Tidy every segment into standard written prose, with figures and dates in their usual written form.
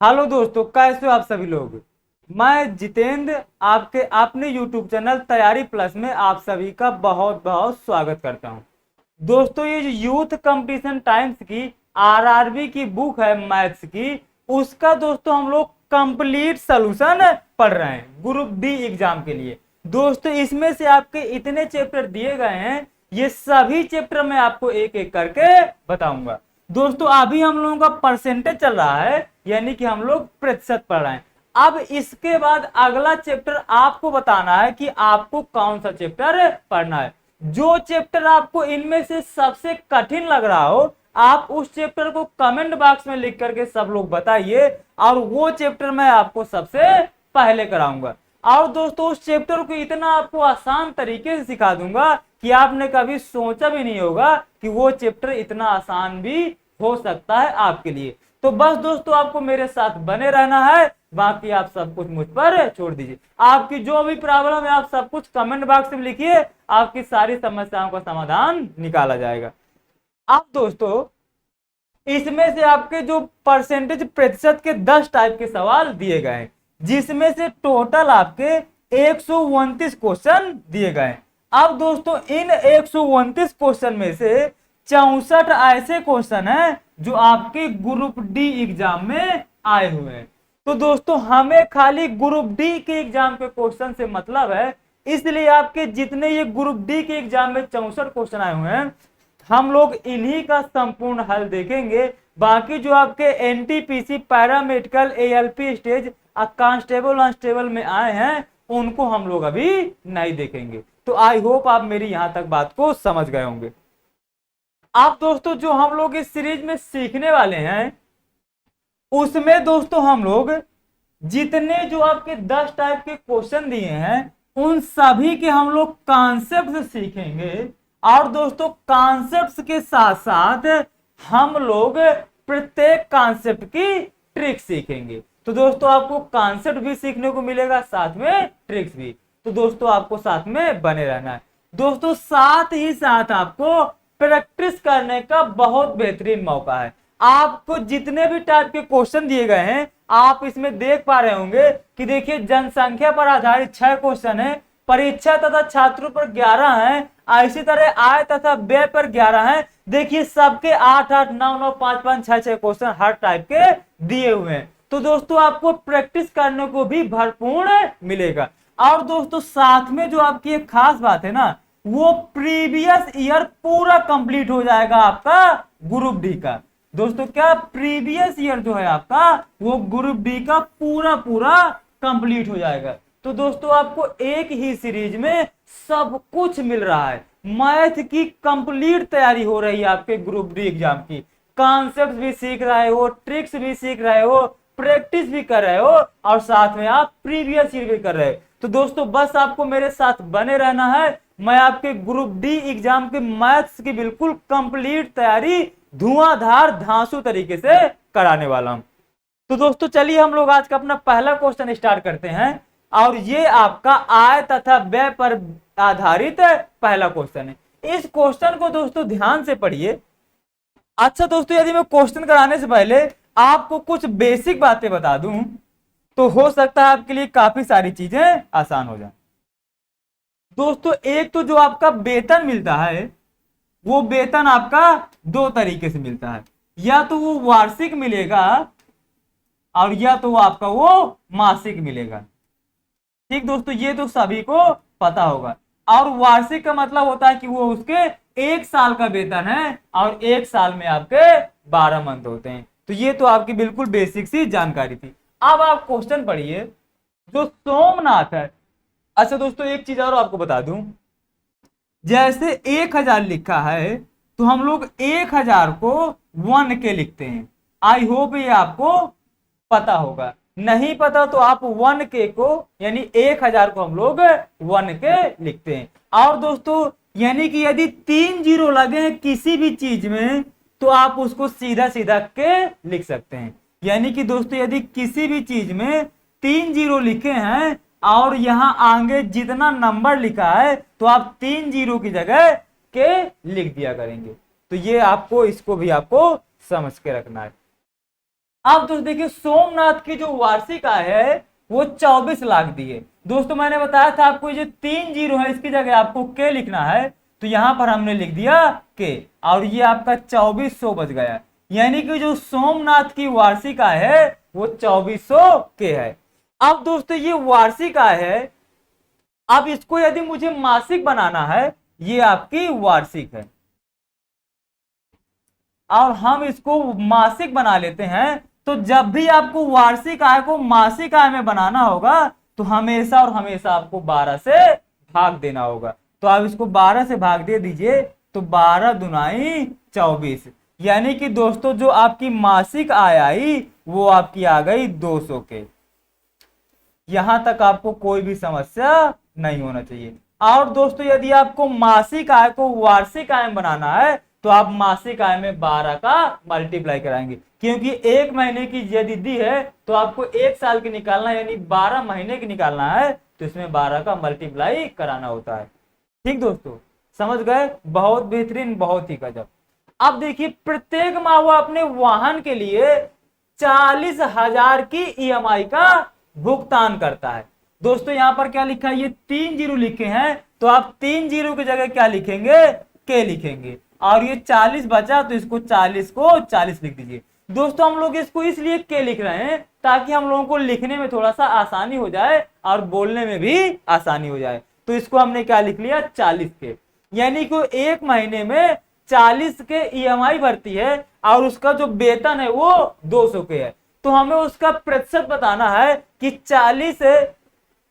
Hello दोस्तों, कैसे हो आप सभी लोग। मैं जितेंद्र आपके अपने यूट्यूब चैनल तैयारी प्लस में आप सभी का बहुत बहुत स्वागत करता हूं। दोस्तों, ये जो यूथ कंपटीशन टाइम्स की आरआरबी की बुक है मैथ्स की, उसका दोस्तों हम लोग कंप्लीट सॉल्यूशन पढ़ रहे हैं ग्रुप डी एग्जाम के लिए। दोस्तों, इसमें से आपके इतने चैप्टर दिए गए हैं, ये सभी चैप्टर मैं आपको एक एक करके बताऊंगा। दोस्तों, अभी हम लोगों का परसेंटेज चल रहा है, यानी कि हम लोग प्रतिशत पढ़ रहे हैं। अब इसके बाद अगला चैप्टर आपको बताना है कि आपको कौन सा चैप्टर पढ़ना है। जो चैप्टर आपको इनमें से सबसे कठिन लग रहा हो, आप उस चैप्टर को कमेंट बॉक्स में लिख करके सब लोग बताइए, और वो चैप्टर मैं आपको सबसे पहले कराऊंगा। और दोस्तों, उस चैप्टर को इतना आपको आसान तरीके से सिखा दूंगा कि आपने कभी सोचा भी नहीं होगा कि वो चैप्टर इतना आसान भी हो सकता है आपके लिए। तो बस दोस्तों, आपको मेरे साथ बने रहना है, बाकी आप सब कुछ मुझ पर छोड़ दीजिए। आपकी जो भी प्रॉब्लम है आप सब कुछ कमेंट बॉक्स में लिखिए, आपकी सारी समस्याओं का समाधान निकाला जाएगा। अब दोस्तों, इसमें से आपके जो परसेंटेज प्रतिशत के 10 टाइप के सवाल दिए गए हैं, जिसमें से टोटल आपके 129 क्वेश्चन दिए गए हैं। अब दोस्तों, इन 129 क्वेश्चन में से 64 ऐसे क्वेश्चन हैं जो आपके ग्रुप डी एग्जाम में आए हुए हैं। तो दोस्तों, हमें खाली ग्रुप डी के एग्जाम के क्वेश्चन से मतलब है, इसलिए आपके जितने ये ग्रुप डी के एग्जाम में 64 क्वेश्चन आए हुए हैं, हम लोग इन्हीं का संपूर्ण हल देखेंगे। बाकी जो आपके NTPC, paramedical, ALP stage, constable वांस्टेबल में आए हैं, उनको हम लोग अभी नहीं देखेंगे। तो आई होप आप मेरी यहां तक बात को समझ गए होंगे। आप दोस्तों, जो हम लोग इस सीरीज में सीखने वाले हैं, उसमें दोस्तों हम लोग जितने जो आपके 10 टाइप के क्वेश्चन दिए हैं, उन सभी के हम लोग कॉन्सेप्ट सीखेंगे। और दोस्तों, कॉन्सेप्ट्स के साथ साथ हम लोग प्रत्येक कॉन्सेप्ट की ट्रिक सीखेंगे। तो दोस्तों, आपको कॉन्सेप्ट भी सीखने को मिलेगा, साथ में ट्रिक्स भी। तो दोस्तों, आपको साथ में बने रहना है। दोस्तों, साथ ही साथ आपको प्रैक्टिस करने का बहुत बेहतरीन मौका है। आपको जितने भी टाइप के क्वेश्चन दिए गए हैं, आप इसमें देख पा रहे होंगे कि देखिए, जनसंख्या पर आधारित 6 क्वेश्चन है, परीक्षा तथा छात्रों पर 11 है, इसी तरह आय तथा व्यय पर 11 है। देखिए, सबके 8 8 9 9 5 5 6 6 क्वेश्चन हर टाइप के दिए हुए हैं। तो दोस्तों, आपको प्रैक्टिस करने को भी भरपूर मिलेगा। और दोस्तों, साथ में जो आपकी एक खास बात है ना, वो प्रीवियस ईयर पूरा कंप्लीट हो जाएगा आपका ग्रुप डी का। दोस्तों, क्या प्रीवियस ईयर जो है आपका, वो ग्रुप डी का पूरा पूरा कंप्लीट हो जाएगा। तो दोस्तों, आपको एक ही सीरीज में सब कुछ मिल रहा है। मैथ की कंप्लीट तैयारी हो रही है आपके ग्रुप डी एग्जाम की। कॉन्सेप्ट भी सीख रहे हो, ट्रिक्स भी सीख रहे हो, प्रैक्टिस भी कर रहे हो, और साथ में आप प्रीवियस ईयर भी कर रहे हो। तो दोस्तों, बस आपको मेरे साथ बने रहना है। मैं आपके ग्रुप डी एग्जाम के मैथ्स की बिल्कुल कंप्लीट तैयारी धुआंधार धांसू तरीके से कराने वाला हूं। तो दोस्तों, चलिए हम लोग आज का अपना पहला क्वेश्चन स्टार्ट करते हैं। और ये आपका आय तथा व्यय पर आधारित पहला क्वेश्चन है। इस क्वेश्चन को दोस्तों ध्यान से पढ़िए। अच्छा दोस्तों, यदि मैं क्वेश्चन कराने से पहले आपको कुछ बेसिक बातें बता दूं, तो हो सकता है आपके लिए काफी सारी चीजें आसान हो जाए। दोस्तों, एक तो जो आपका वेतन मिलता है, वो वेतन आपका 2 तरीके से मिलता है। या तो वो वार्षिक मिलेगा, और या तो वो आपका वो मासिक मिलेगा। ठीक दोस्तों, ये तो सभी को पता होगा। और वार्षिक का मतलब होता है कि वो उसके 1 साल का वेतन है, और 1 साल में आपके 12 मंथ होते हैं। तो ये तो आपकी बिल्कुल बेसिक सी जानकारी थी। अब आप क्वेश्चन पढ़िए। जो सोमनाथ है, अच्छा दोस्तों, एक चीज और आपको बता दूं, जैसे 1000 लिखा है, तो हम लोग 1000 को 1 के लिखते हैं। आई होप ये आपको पता होगा। नहीं पता तो आप 1 के को, यानी 1000 को हम लोग 1 के लिखते हैं। और दोस्तों, यानी कि यदि 3 जीरो लगे हैं किसी भी चीज में, तो आप उसको सीधा सीधा के लिख सकते हैं। यानी कि दोस्तों, यदि किसी भी चीज में 3 जीरो लिखे हैं, और यहां आगे जितना नंबर लिखा है, तो आप 3 जीरो की जगह के लिख दिया करेंगे। तो ये आपको, इसको भी आपको समझ के रखना है। अब दोस्तों देखिए सोमनाथ की जो वार्षिक आय है वो 24 लाख दी है। दोस्तों मैंने बताया था आपको ये जो 3 जीरो है इसकी जगह आपको के लिखना है, तो यहां पर हमने लिख दिया के, और ये आपका 2400 बच गया। यानी कि जो सोमनाथ की वार्षिक आय है वो 2400 के है। अब दोस्तों ये वार्षिक आय है, अब इसको यदि मुझे मासिक बनाना है, ये आपकी वार्षिक है और हम इसको मासिक बना लेते हैं। तो जब भी आपको वार्षिक आय को मासिक आय में बनाना होगा तो हमेशा और हमेशा आपको 12 से भाग देना होगा। तो आप इसको 12 से भाग दे दीजिए, तो 12 दुनाई 24, यानी कि दोस्तों जो आपकी मासिक आय आई वो आपकी आ गई 200 के। यहां तक आपको कोई भी समस्या नहीं होना चाहिए। और दोस्तों यदि आपको मासिक आय को वार्षिक आय में बनाना है तो आप मासिक आय में 12 का मल्टीप्लाई कराएंगे, क्योंकि एक महीने की यदि दी है तो आपको एक साल की निकालना यानी 12 महीने की निकालना है, तो इसमें 12 का मल्टीप्लाई कराना होता है। ठीक दोस्तों, समझ गए? बहुत बेहतरीन, बहुत ही गजब। अब देखिए प्रत्येक माह वो अपने वाहन के लिए 40,000 की ईएमआई का भुगतान करता है। दोस्तों यहां पर क्या लिखा है, ये 3 जीरो लिखे हैं, तो आप 3 जीरो की जगह क्या लिखेंगे, के लिखेंगे। और ये 40 बचा तो इसको 40 को 40 लिख दीजिए। दोस्तों हम लोग इसको इसलिए के लिख रहे हैं ताकि हम लोगों को लिखने में थोड़ा सा आसानी हो जाए और बोलने में भी आसानी हो जाए। तो इसको हमने क्या लिख लिया, 40 के। यानी कि एक महीने में 40 के ईएमआई भरती है और उसका जो वेतन है वो 200 के है। तो हमें उसका प्रतिशत बताना है कि 40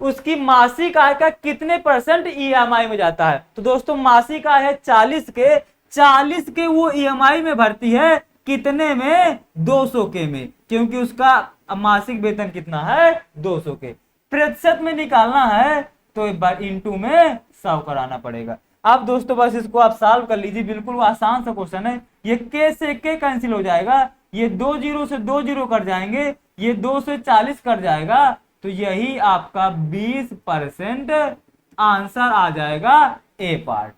उसकी मासिक आय का कितने परसेंट ईएमआई में जाता है। तो दोस्तों मासिक आय है 40 के, 40 के वो ईएमआई में भरती है कितने में, 200 के में, क्योंकि उसका मासिक वेतन कितना है, 200 के। प्रतिशत में निकालना है तो एक बार इंटू में 100 कराना पड़ेगा। अब दोस्तों बस इसको आप सॉल्व कर लीजिए, बिल्कुल आसान सा क्वेश्चन है। ये के से के कैंसिल हो जाएगा, ये 2 जीरो से 2 जीरो कट जाएंगे, ये 2 से 40 कट जाएगा, तो यही आपका 20% आंसर आ जाएगा ए पार्ट।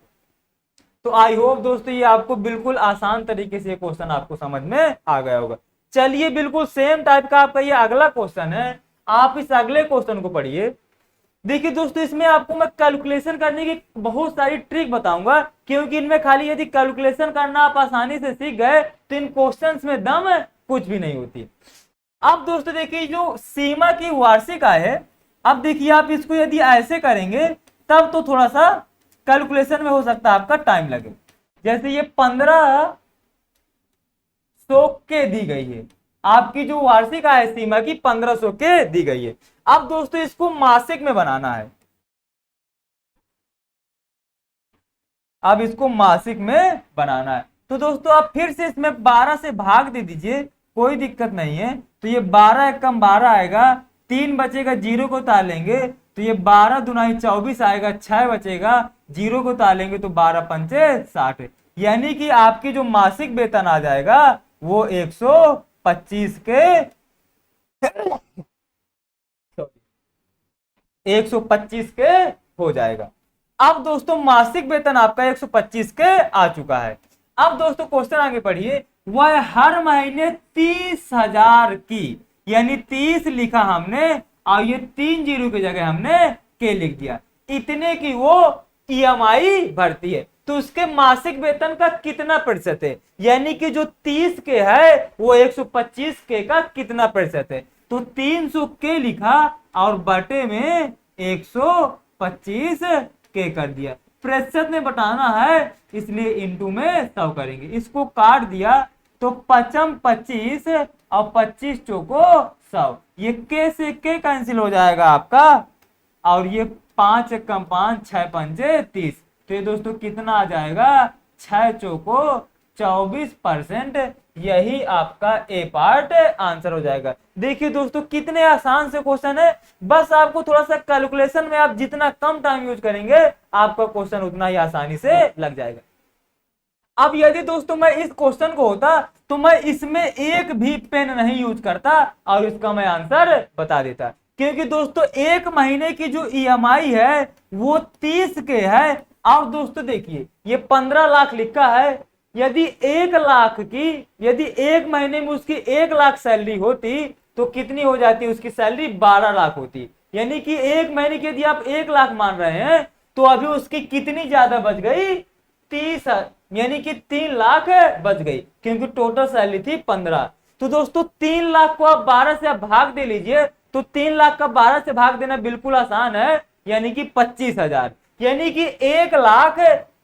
तो आई होप दोस्तों ये आपको बिल्कुल आसान तरीके से क्वेश्चन आपको समझ में आ गया होगा। चलिए बिल्कुल सेम टाइप का आपका ये अगला क्वेश्चन है, आप इस अगले क्वेश्चन को पढ़िए। देखिए दोस्तों इसमें आपको मैं कैलकुलेशन करने की बहुत सारी ट्रिक बताऊंगा, क्योंकि इनमें खाली यदि कैलकुलेशन करना आप आसानी से सीख गए तो इन क्वेश्चंस में दम कुछ भी नहीं होती। अब दोस्तों देखिए जो सीमा की वार्षिक आय है, अब देखिए आप इसको यदि ऐसे करेंगे तब तो थोड़ा सा कैलकुलेशन में हो सकता है आपका टाइम लगे। जैसे ये 1500 के दी गई है, आपकी जो वार्षिक आय सीमा की 1500 के दी गई है। अब दोस्तों इसको मासिक में बनाना है, अब इसको मासिक में बनाना है। तो दोस्तों आप फिर से इसमें 12 से भाग दे दीजिए, कोई दिक्कत नहीं है। तो ये 12 एकम 12 आएगा, 3 बचेगा, जीरो को उतार लेंगे तो ये 12 दुनाई 24 आएगा, 6 बचेगा, जीरो को उतार लेंगे तो 12 पंचे 60, यानी कि आपकी जो मासिक वेतन आ जाएगा वो 125 के 125 के हो जाएगा। अब दोस्तों मासिक वेतन आपका 125 के आ चुका है। अब दोस्तों क्वेश्चन आगे पढ़िए, वह हर महीने 30,000 की, यानी 30 लिखा हमने और ये 3 जीरो की जगह हमने के लिख दिया, इतने की वो ईएमआई भरती है। तो उसके मासिक वेतन का कितना प्रतिशत है, यानी कि जो 30 के है वो 125 के का कितना प्रतिशत है। तो 300 के लिखा और बटे में 125 के कर दिया, प्रतिशत में बताना है इसलिए इंटू में 100 करेंगे। इसको काट दिया तो 55 25 और 25 चौको 100, ये के से के कैंसिल हो जाएगा आपका, और ये 5 एकम 5 6 पंजे 30, तो ये दोस्तों कितना आ जाएगा, 6 चौको 24%, यही आपका ए पार्ट आंसर हो जाएगा। देखिए दोस्तों कितने आसान से क्वेश्चन है, बस आपको थोड़ा सा कैलकुलेशन में आप जितना कम टाइम यूज करेंगे आपका क्वेश्चन उतना ही आसानी से लग जाएगा। अब यदि दोस्तों मैं इस क्वेश्चन को होता तो मैं इसमें एक भी पेन नहीं यूज करता और इसका मैं आंसर बता देता, क्योंकि दोस्तों एक महीने की जो ईएमआई है वो 30 के है। और दोस्तों देखिए ये 15 लाख लिखा है, यदि 1 लाख की, यदि 1 महीने में उसकी 1 लाख सैलरी होती तो कितनी हो जाती, उसकी सैलरी 12 लाख होती। यानी कि 1 महीने की यदि आप 1 लाख मान रहे हैं तो अभी उसकी कितनी ज्यादा बच गई, 30, यानी कि 3 लाख बच गई, क्योंकि टोटल सैलरी थी 15। तो दोस्तों 3 लाख को आप 12 से आप भाग दे लीजिए, तो 3 लाख का 12 से भाग देना बिल्कुल आसान है, यानी कि 25,000। यानी कि 1 लाख,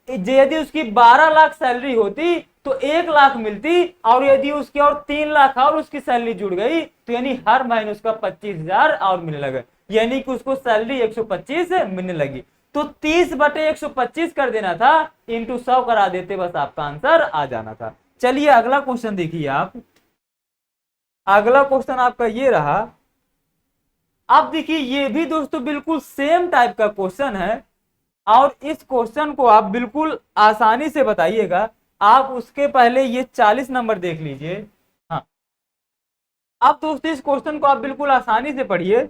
यदि उसकी 12 लाख सैलरी होती तो 1 लाख मिलती, और यदि उसकी और 3 लाख और उसकी सैलरी जुड़ गई तो यानी हर महीने उसका 25,000 और मिलने लगे, यानी कि उसको सैलरी 125 मिलने लगी। तो 30/125 कर देना था, इंटू 100 करा देते, बस आपका आंसर आ जाना था। चलिए अगला क्वेश्चन देखिए आप। अगला क्वेश्चन आपका ये रहा। अब देखिए ये भी दोस्तों बिल्कुल सेम टाइप का क्वेश्चन है, और इस क्वेश्चन को आप बिल्कुल आसानी से बताइएगा। आप उसके पहले ये 40 नंबर देख लीजिए। हाँ, अब दोस्तों इस क्वेश्चन को आप बिल्कुल आसानी से पढ़िए।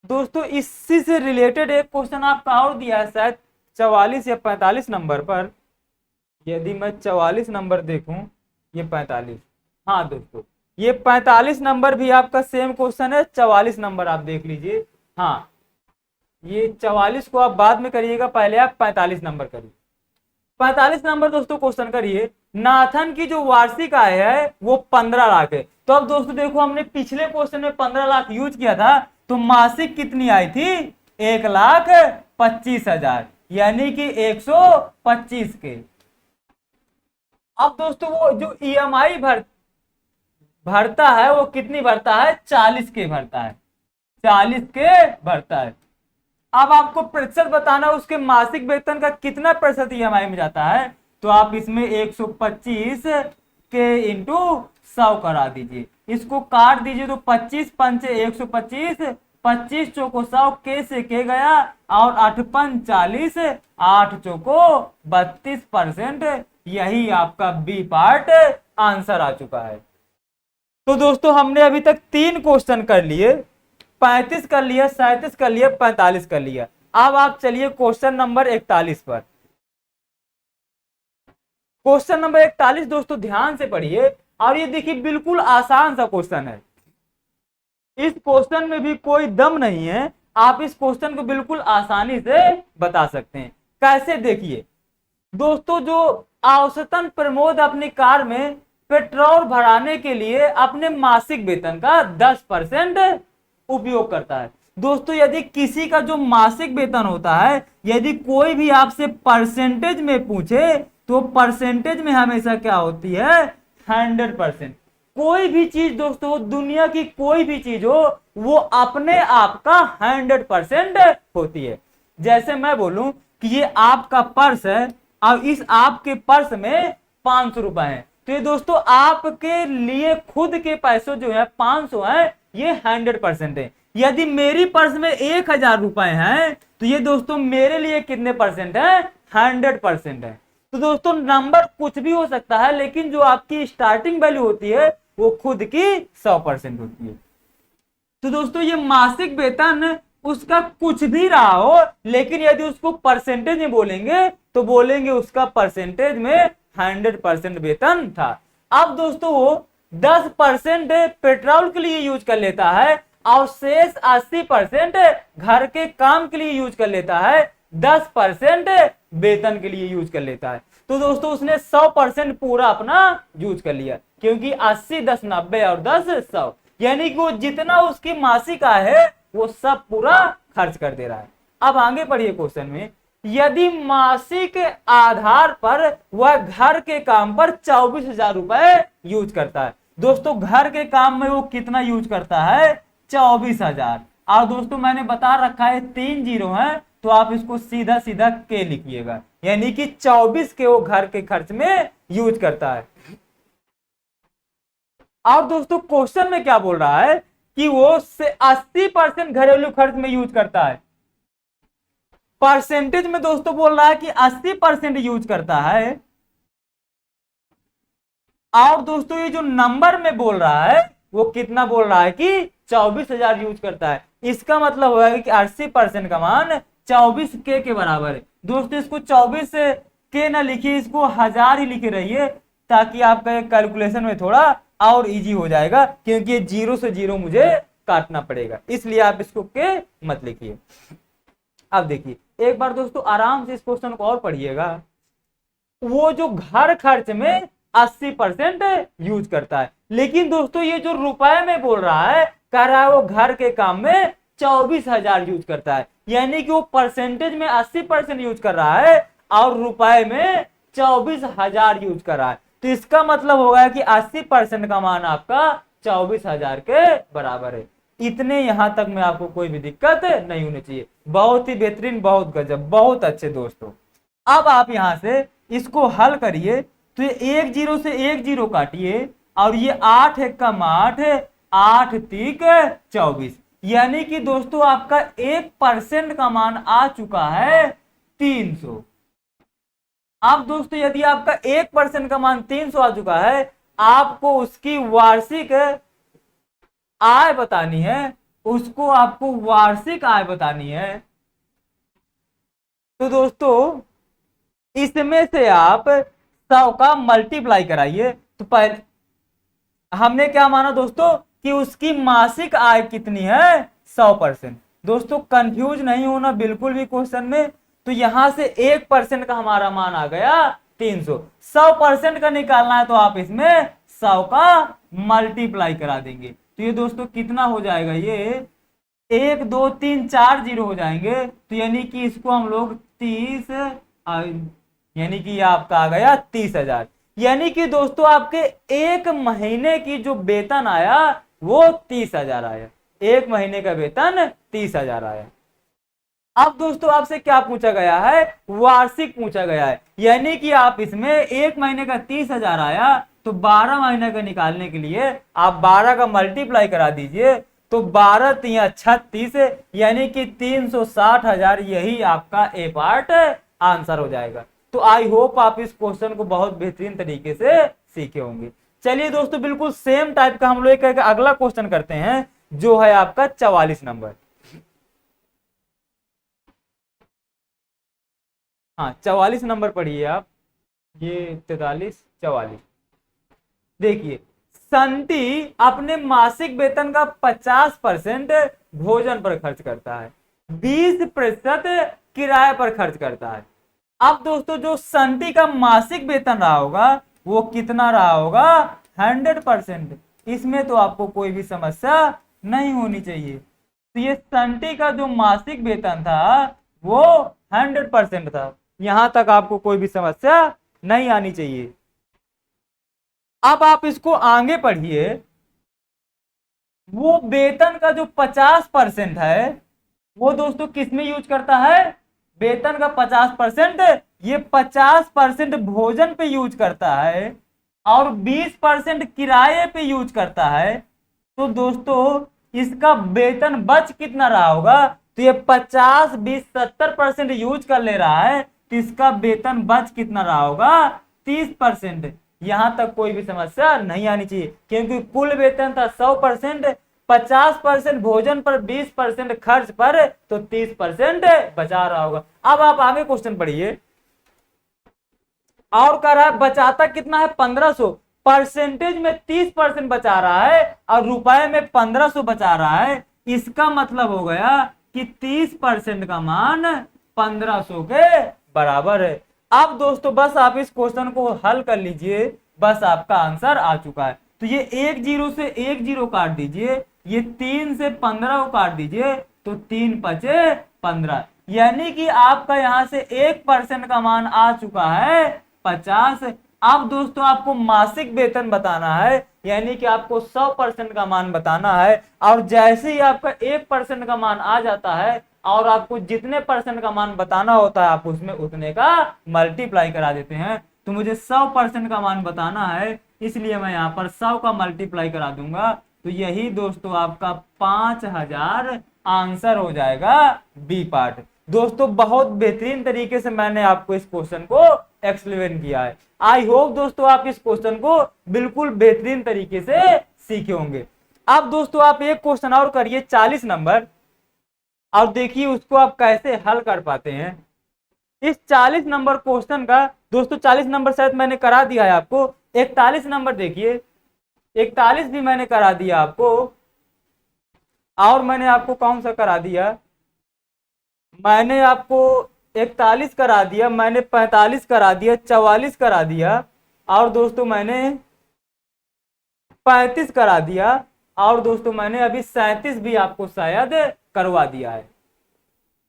दोस्तों इसी से रिलेटेड एक क्वेश्चन आपका और दिया है, शायद 44 या 45 नंबर पर। यदि मैं 44 नंबर देखूं, ये 45, हाँ दोस्तों ये 45 नंबर भी आपका सेम क्वेश्चन है। 44 नंबर आप देख लीजिए। हाँ, ये 44 को आप बाद में करिएगा, पहले आप 45 नंबर करिए। 45 नंबर दोस्तों क्वेश्चन करिए। नाथन की जो वार्षिक आय है वो 15 लाख है। तो अब दोस्तों देखो, हमने पिछले क्वेश्चन में 15 लाख यूज किया था, तो मासिक कितनी आई थी, 1,25,000, यानी कि 125 के। अब दोस्तों वो जो ईएमआई भरता है वो कितनी भरता है, 40 के भरता है, 40 के भरता है। अब आपको प्रतिशत बताना, उसके मासिक वेतन का कितना प्रतिशत ईएमआई में जाता है, तो आप इसमें 125 के इंटू 100 करा दीजिए, इसको काट दीजिए, तो 25 पंचे 125, 25 चौको 100, के से के गया, और 8 पंच 40, 8 चौको 32%। यही आपका बी पार्ट आंसर आ चुका है। तो दोस्तों हमने अभी तक 3 क्वेश्चन कर लिए, 35 कर लिया, 37 कर लिया, 45 कर लिया। अब आप चलिए क्वेश्चन नंबर 41 पर। क्वेश्चन नंबर 41 दोस्तों ध्यान से पढ़िए, और ये देखिए बिल्कुल आसान सा क्वेश्चन है। इस क्वेश्चन में भी कोई दम नहीं है, आप इस क्वेश्चन को बिल्कुल आसानी से बता सकते हैं। कैसे, देखिए दोस्तों, जो औसतन प्रमोद अपनी कार में पेट्रोल भराने के लिए अपने मासिक वेतन का 10% उपयोग करता है। दोस्तों यदि किसी का जो मासिक वेतन होता है, यदि कोई भी आपसे परसेंटेज में पूछे तो परसेंटेज में हमेशा क्या होती है, 100%। कोई भी चीज दोस्तों, दुनिया की कोई भी चीज हो, वो अपने आप का 100% होती है। जैसे मैं बोलूं कि ये आपका पर्स है, और इस आपके पर्स में 500 रुपए है, तो ये दोस्तों आपके लिए खुद के पैसे जो है 500 है, ये 100% है। यदि मेरी पर्स में 1,000 रुपए हैं, तो ये दोस्तों मेरे लिए कितने परसेंट है, 100% है। तो दोस्तों नंबर कुछ भी हो सकता है, लेकिन जो आपकी स्टार्टिंग वैल्यू होती है वो खुद की 100% होती है। तो दोस्तों ये मासिक वेतन उसका कुछ भी रहा हो, लेकिन यदि उसको परसेंटेज में बोलेंगे तो बोलेंगे उसका परसेंटेज में 100% वेतन था। अब दोस्तों वो 10% पेट्रोल के लिए यूज कर लेता है, और शेष 80% घर के काम के लिए यूज कर लेता है, 10% वेतन के लिए यूज कर लेता है। तो दोस्तों उसने 100% पूरा अपना यूज कर लिया, क्योंकि 80 10 90 और 10 100, यानी कि वो जितना उसकी मासिक आय है वो सब पूरा खर्च कर दे रहा है। अब आगे पढ़िए क्वेश्चन में, यदि मासिक आधार पर वह घर के काम पर 24,000 रुपए यूज करता है। दोस्तों घर के काम में वो कितना यूज करता है, 24,000। और दोस्तों मैंने बता रखा है 3 जीरो है, तो आप इसको सीधा सीधा के लिखिएगा, यानी कि 24 के वो घर के खर्च में यूज करता है। और दोस्तों क्वेश्चन में क्या बोल रहा है कि वो से 80% घरेलू खर्च में यूज करता है। परसेंटेज में दोस्तों बोल रहा है कि 80% यूज करता है, और दोस्तों ये जो नंबर में बोल रहा है वो कितना बोल रहा है कि 24,000 यूज करता है। इसका मतलब होगा कि 80% का मान 24 के बराबर है, दोस्तों इसको 24 के ना लिखिए, इसको 1000 ही लिखे रहिए, ताकि आपका कैलकुलेशन में थोड़ा और इजी हो जाएगा, क्योंकि ये 0 से 0 मुझे काटना पड़ेगा, इसलिए आप इसको के मत लिखिए। अब देखिए एक बार दोस्तों आराम से इस क्वेश्चन को और पढ़िएगा। वो जो घर खर्च में 80% यूज करता है, लेकिन दोस्तों ये जो रुपए में बोल रहा है, कह रहा है वो घर के काम में 24,000 यूज करता है, यानी कि वो परसेंटेज में 80% यूज कर रहा है और रुपए में 24,000 यूज कर रहा है। तो इसका मतलब होगा कि 80% का मान आपका 24,000 के बराबर है। इतने यहां तक में आपको कोई भी दिक्कत नहीं होनी चाहिए। बहुत ही बेहतरीन, बहुत गजब, बहुत अच्छे दोस्तों। अब आप यहां से इसको हल करिए, तो ये 1 0 से 1 0 काटिए, और ये 8 1 का 8 है, 8 3 24, यानी कि दोस्तों आपका 1% का मान आ चुका है 300। अब दोस्तों यदि आपका 1% का मान 300 आ चुका है, आपको उसकी वार्षिक आय बतानी है, उसको आपको वार्षिक आय बतानी है। तो दोस्तों इसमें से आप 100 का मल्टीप्लाई कराइए। तो पहले हमने क्या माना दोस्तों कि उसकी मासिक आय कितनी है, 100%। दोस्तों कंफ्यूज नहीं होना बिल्कुल भी क्वेश्चन में। तो यहां से 1% का हमारा मान आ गया 300, 100% का निकालना है तो आप इसमें 100 का मल्टीप्लाई करा देंगे। तो ये दोस्तों कितना हो जाएगा, ये 1 2 3 4 0 हो जाएंगे। तो यानी कि इसको हम लोग 30, यानी कि ये आपका आ गया 30,000। यानी कि दोस्तों आपके एक महीने की जो वेतन आया वो 30,000 आया, एक महीने का वेतन 30,000 आया। अब दोस्तों आपसे क्या पूछा गया है, वार्षिक पूछा गया है, यानी कि आप इसमें एक महीने का 30,000 आया, तो 12 महीने का निकालने के लिए आप 12 का मल्टीप्लाई करा दीजिए। तो 12 3 36, यानी कि 360,000, यही आपका ए पार्ट आंसर हो जाएगा। तो आई होप आप इस क्वेश्चन को बहुत बेहतरीन तरीके से सीखे होंगे। चलिए दोस्तों बिल्कुल सेम टाइप का हम लोग एक अगला क्वेश्चन करते हैं, जो है आपका 44 नंबर। हाँ 44 नंबर पढ़िए आप, ये 43 44। देखिए संटी अपने मासिक वेतन का 50% भोजन पर खर्च करता है, 20% किराए पर खर्च करता है। अब दोस्तों जो संटी का मासिक वेतन रहा होगा वो कितना रहा होगा, 100%। इसमें तो आपको कोई भी समस्या नहीं होनी चाहिए। तो ये संटी का जो मासिक वेतन था वो 100% था, यहां तक आपको कोई भी समस्या नहीं आनी चाहिए। अब आप इसको आगे पढ़िए, वो वेतन का जो 50% है वो दोस्तों किस में यूज करता है, वेतन का 50% ये 50% भोजन पे यूज करता है और 20% किराए पे यूज करता है। तो दोस्तों इसका वेतन बच कितना रहा होगा, तो ये 50 20 70% यूज कर ले रहा है, तो इसका वेतन बच कितना रहा होगा, 30%। यहां तक कोई भी समस्या नहीं आनी चाहिए, क्योंकि कुल वेतन था 100%, 50% भोजन पर, 20% खर्च पर, तो 30% बचा रहा होगा। अब आप आगे क्वेश्चन पढ़िए, और कह रहा है बचाता कितना है, 1500। परसेंटेज में 30% बचा रहा है और रुपए में 1500 बचा रहा है। इसका मतलब हो गया कि 30% का मान 1500 के बराबर है। अब दोस्तों बस आप इस क्वेश्चन को हल कर लीजिए, बस आपका आंसर आ चुका है। तो ये 1 0 से 1 0 काट दीजिए, ये 3 से 15 को काट दीजिए, तो 3 5 15, यानी कि आपका यहां से 1% का मान आ चुका है 50। अब दोस्तों आपको मासिक वेतन बताना है, यानी कि आपको 100% का मान बताना है, और जैसे ही आपका 1% का मान आ जाता है और आपको जितने परसेंट का मान बताना होता है आप उसमें उतने का मल्टीप्लाई करा देते हैं। तो मुझे 100% का मान बताना है, इसलिए मैं यहाँ पर 100 का मल्टीप्लाई करा दूंगा। तो यही दोस्तों आपका 5000 आंसर हो जाएगा बी पार्ट। दोस्तों बहुत बेहतरीन तरीके से मैंने आपको इस क्वेश्चन को एक्सप्लेन किया है। आई होप दोस्तों आप इस क्वेश्चन को बिल्कुल बेहतरीन तरीके से सीखे होंगे। अब दोस्तों आप एक क्वेश्चन और करिए 40 नंबर, और देखिए उसको आप कैसे हल कर पाते हैं। इस 40 नंबर क्वेश्चन का दोस्तों 40 नंबर शायद मैंने करा दिया है आपको। 41 नंबर देखिए, 41 भी मैंने करा दिया आपको। और मैंने आपको कौन सा करा दिया, मैंने आपको 41 करा दिया, मैंने 45 करा दिया, 44 करा दिया, और दोस्तों मैंने 35 करा दिया, और दोस्तों मैंने अभी 37 भी आपको शायद करवा दिया है।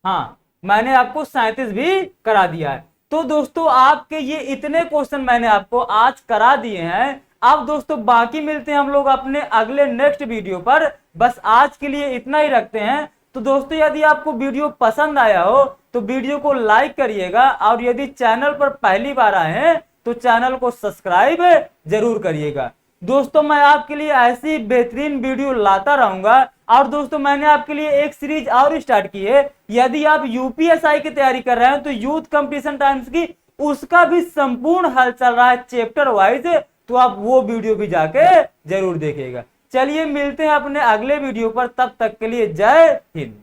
हाँ, मैंने आपको 37 भी करा दिया है। तो दोस्तों आपके ये इतने क्वेश्चन मैंने आपको आज करा दिए हैं। अब दोस्तों बाकी मिलते हैं हम लोग अपने अगले नेक्स्ट वीडियो पर। बस आज के लिए इतना ही रखते हैं। तो दोस्तों यदि आपको वीडियो पसंद आया हो तो वीडियो को लाइक करिएगा, और यदि चैनल पर पहली बार आए हैं तो चैनल को सब्सक्राइब जरूर करिएगा। दोस्तों मैं आपके लिए ऐसी बेहतरीन वीडियो लाता रहूंगा। और दोस्तों मैंने आपके लिए एक सीरीज और स्टार्ट की है, यदि आप यूपीएसआई की तैयारी कर रहे हैं तो यूथ कंपटीशन टाइम्स की उसका भी संपूर्ण हल चल रहा है चैप्टर वाइज, तो आप वो वीडियो भी जाके जरूर देखिएगा। चलिए मिलते हैं अपने अगले वीडियो पर, तब तक के लिए जय हिंद।